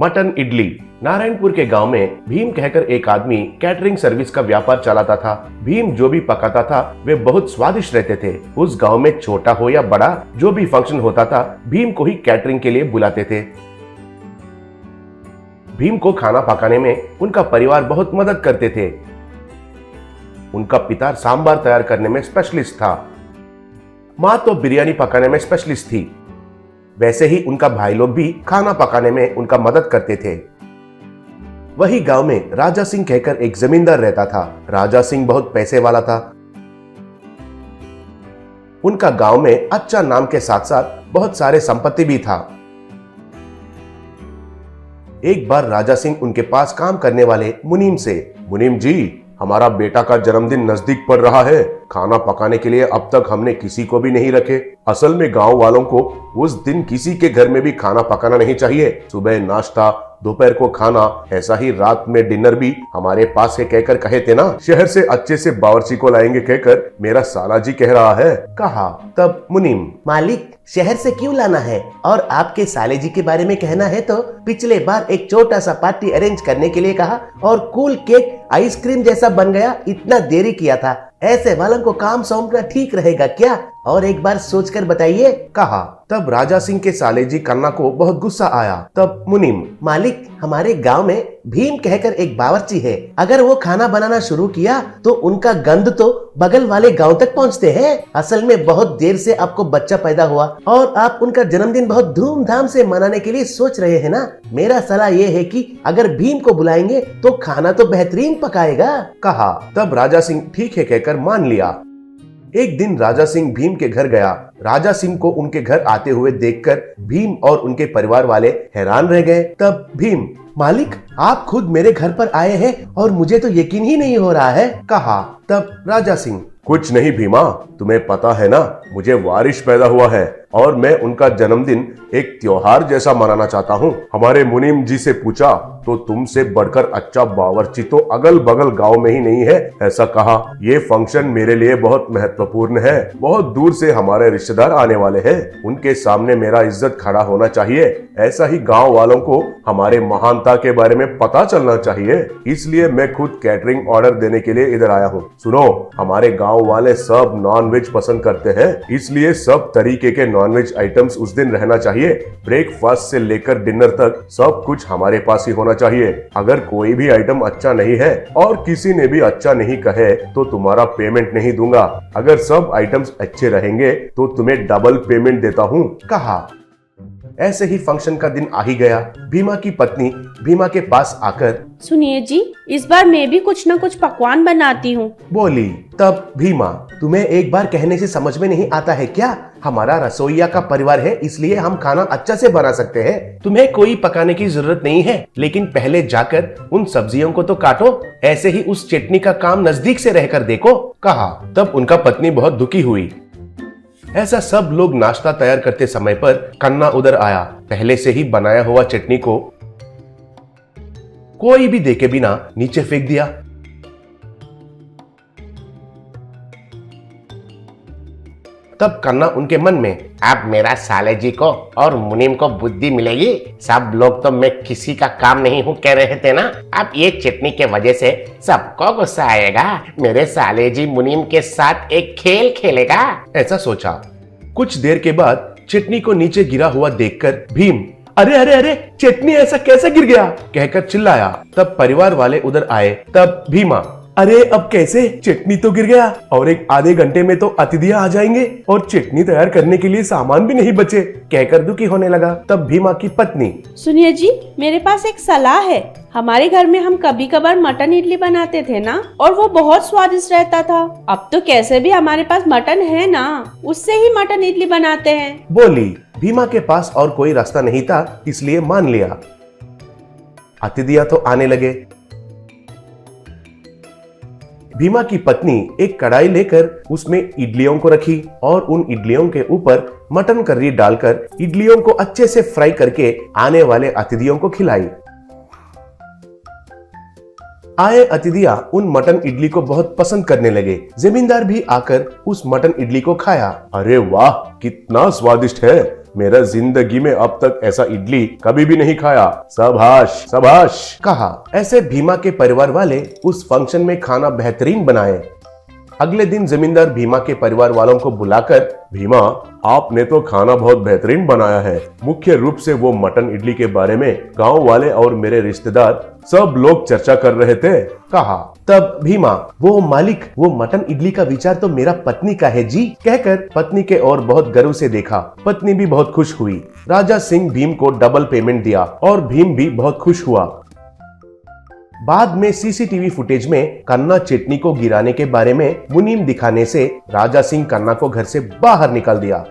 Mutton idli. Narayanpur के गांव में भीम कहकर एक आदमी कैटरिंग सर्विस का व्यापार चलाता था। भीम जो भी पकाता था वे बहुत स्वादिष्ट रहते थे। उस गांव में छोटा हो या बड़ा जो भी फंक्शन होता था भीम को ही कैटरिंग के लिए बुलाते थे। भीम को खाना पकाने में उनका परिवार बहुत मदद करते थे। उनका पिता सांबार तैयार करने में स्पेशलिस्ट था। माँ तो बिरयानी पकाने में स्पेशलिस्ट थी। वैसे ही उनका भाई लोग भी खाना पकाने में उनका मदद करते थे। वही गांव में राजा सिंह कहकर एक जमींदार रहता था। राजा सिंह बहुत पैसे वाला था। उनका गांव में अच्छा नाम के साथ साथ बहुत सारे संपत्ति भी था। एक बार राजा सिंह उनके पास काम करने वाले मुनीम से, मुनीम जी, हमारा बेटा का जन्मदिन नजदीक पड़ रहा है। खाना पकाने के लिए अब तक हमने किसी को भी नहीं रखे। असल में गांव वालों को उस दिन किसी के घर में भी खाना पकाना नहीं चाहिए। सुबह नाश्ता, दोपहर को खाना, ऐसा ही रात में डिनर भी हमारे पास है कहकर कहे थे ना। शहर से अच्छे से बावर्ची को लाएंगे कहकर मेरा साला जी कह रहा है, कहा। तब मुनीम, मालिक, शहर से क्यों लाना है? और आपके साले जी के बारे में कहना है तो पिछले बार एक छोटा सा पार्टी अरेंज करने के लिए कहा और कूल केक आइसक्रीम जैसा बन गया। इतना देरी किया था। ऐसे वालों को काम सौंपना ठीक रहेगा क्या? और एक बार सोचकर बताइए, कहा। तब राजा सिंह के साले जी कन्ना को बहुत गुस्सा आया। तब मुनीम, मालिक, हमारे गांव में भीम कहकर एक बावर्ची है। अगर वो खाना बनाना शुरू किया तो उनका गंध तो बगल वाले गांव तक पहुंचते हैं। असल में बहुत देर से आपको बच्चा पैदा हुआ और आप उनका जन्मदिन बहुत धूमधाम से मनाने के लिए सोच रहे हैं ना। मेरा सलाह ये है कि अगर भीम को बुलाएंगे तो खाना तो बेहतरीन पकाएगा, कहा। तब राजा सिंह ठीक है कहकर मान लिया। एक दिन राजा सिंह भीम के घर गया। राजा सिंह को उनके घर आते हुए देखकर भीम और उनके परिवार वाले हैरान रह गए। तब भीम, मालिक, आप खुद मेरे घर पर आए हैं और मुझे तो यकीन ही नहीं हो रहा है, कहा। तब राजा सिंह, कुछ नहीं भीमा, तुम्हें पता है ना, मुझे वारिस पैदा हुआ है और मैं उनका जन्मदिन एक त्योहार जैसा मनाना चाहता हूँ। हमारे मुनीम जी से पूछा तो तुमसे बढ़कर अच्छा बावर्ची तो अगल बगल गांव में ही नहीं है, ऐसा कहा। ये फंक्शन मेरे लिए बहुत महत्वपूर्ण है। बहुत दूर से हमारे रिश्तेदार आने वाले हैं। उनके सामने मेरा इज्जत खड़ा होना चाहिए। ऐसा ही गांव वालों को हमारे महानता के बारे में पता चलना चाहिए। इसलिए मैं खुद कैटरिंग ऑर्डर देने के लिए इधर आया हूँ। सुनो, हमारे गाँव वाले सब नॉनवेज पसंद करते हैं, इसलिए सब तरीके के नॉनवेज आइटम्स उस दिन रहना चाहिए। ब्रेकफास्ट से लेकर डिनर तक सब कुछ हमारे पास ही होना चाहिए। अगर कोई भी आइटम अच्छा नहीं है और किसी ने भी अच्छा नहीं कहे तो तुम्हारा पेमेंट नहीं दूंगा। अगर सब आइटम्स अच्छे रहेंगे तो तुम्हें डबल पेमेंट देता हूँ, कहा। ऐसे ही फंक्शन का दिन आ ही गया। भीमा की पत्नी भीमा के पास आकर, सुनिए जी, इस बार मैं भी कुछ न कुछ पकवान बनाती हूँ, बोली। तब भीमा, तुम्हें एक बार कहने से समझ में नहीं आता है क्या? हमारा रसोइया का परिवार है, इसलिए हम खाना अच्छा से बना सकते हैं। तुम्हें कोई पकाने की जरूरत नहीं है, लेकिन पहले जाकर उन सब्जियों को तो काटो। ऐसे ही उस चटनी का काम नजदीक से रहकर देखो, कहा। तब उनका पत्नी बहुत दुखी हुई। ऐसा सब लोग नाश्ता तैयार करते समय पर कन्ना उधर आया। पहले से ही बनाया हुआ चटनी को कोई भी देखे बिना नीचे फेंक दिया। तब कन्ना उनके मन में, अब मेरा साले जी को और मुनीम को बुद्धि मिलेगी। सब लोग तो मैं किसी का काम नहीं हूँ कह रहे थे ना। अब ये चटनी के वजह से सबको गुस्सा आएगा। मेरे साले जी मुनीम के साथ एक खेल खेलेगा, ऐसा सोचा। कुछ देर के बाद चटनी को नीचे गिरा हुआ देखकर भीम, अरे अरे अरे, चटनी ऐसा कैसे गिर गया, कहकर चिल्लाया। तब परिवार वाले उधर आए। तब भीमा, अरे अब कैसे? चटनी तो गिर गया और एक आधे घंटे में तो अतिथियां आ जाएंगे और चटनी तैयार करने के लिए सामान भी नहीं बचे, कहकर दुखी होने लगा। तब भीमा की पत्नी, सुनिए जी, मेरे पास एक सलाह है। हमारे घर में हम कभी कभार मटन इडली बनाते थे ना, और वो बहुत स्वादिष्ट रहता था। अब तो कैसे भी हमारे पास मटन है ना, उससे ही मटन इडली बनाते हैं, बोली। भीमा के पास और कोई रास्ता नहीं था, इसलिए मान लिया। अतिथियां तो आने लगे। भीमा की पत्नी एक कढ़ाई लेकर उसमें इडलियों को रखी और उन इडलियों के ऊपर मटन करी डालकर इडलियों को अच्छे से फ्राई करके आने वाले अतिथियों को खिलाई। आए अतिथियां उन मटन इडली को बहुत पसंद करने लगे। जमींदार भी आकर उस मटन इडली को खाया। अरे वाह, कितना स्वादिष्ट है, मेरा जिंदगी में अब तक ऐसा इडली कभी भी नहीं खाया। शाबाश शाबाश कहा। ऐसे भीमा के परिवार वाले उस फंक्शन में खाना बेहतरीन बनाए। अगले दिन जमींदार भीमा के परिवार वालों को बुलाकर, भीमा, आपने तो खाना बहुत बेहतरीन बनाया है। मुख्य रूप से वो मटन इडली के बारे में गांव वाले और मेरे रिश्तेदार सब लोग चर्चा कर रहे थे। कहा। तब भीमा, वो मालिक, वो मटन इडली का विचार तो मेरा पत्नी का है जी, कहकर पत्नी के ओर बहुत गर्व से देखा। पत्नी भी बहुत खुश हुई। राजा सिंह भीम को डबल पेमेंट दिया और भीम भी बहुत खुश हुआ। बाद में सीसीटीवी फुटेज में कन्ना चटनी को गिराने के बारे में मुनीम दिखाने से राजा सिंह कन्ना को घर से बाहर निकाल दिया।